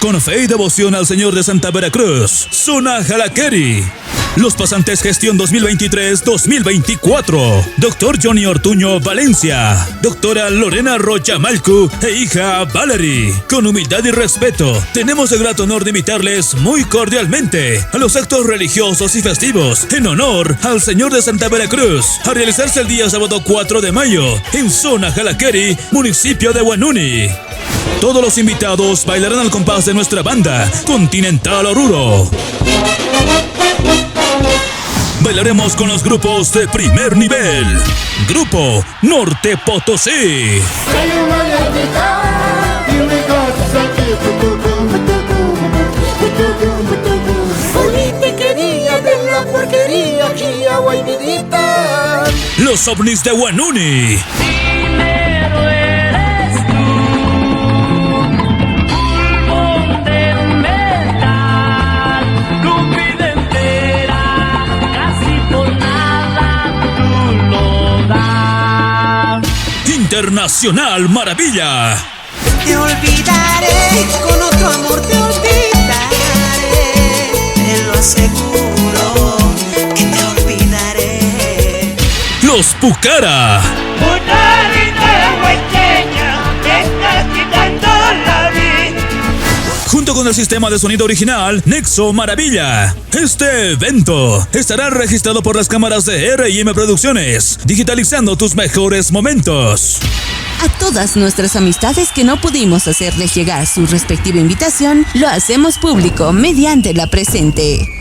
Con fe y devoción al Señor de Santa Veracruz, Zona Jalaqueri. Los pasantes gestión 2023-2024. Doctor Johnny Ortuño Valencia. Doctora Lorena Rochamalcu e hija Valerie. Con humildad y respeto, tenemos el grato honor de invitarles muy cordialmente a los actos religiosos y festivos en honor al Señor de Santa Veracruz, a realizarse el día sábado 4 de mayo en Zona Jalaqueri, municipio de Huanuni. Todos los invitados bailarán al compás de nuestra banda Continental Oruro. Bailaremos con los grupos de primer nivel. Grupo Norte Potosí. Los ovnis de Huanuni. Internacional Maravilla. Te olvidaré, con otro amor te olvidaré, te lo aseguro que te olvidaré. Los Pucara. Una linda huequeña, te estás quitando la vida. Junto con el sistema de sonido original Nexo Maravilla. Este evento estará registrado por las cámaras de R&M Producciones, digitalizando tus mejores momentos. A todas nuestras amistades que no pudimos hacerles llegar su respectiva invitación, lo hacemos público mediante la presente.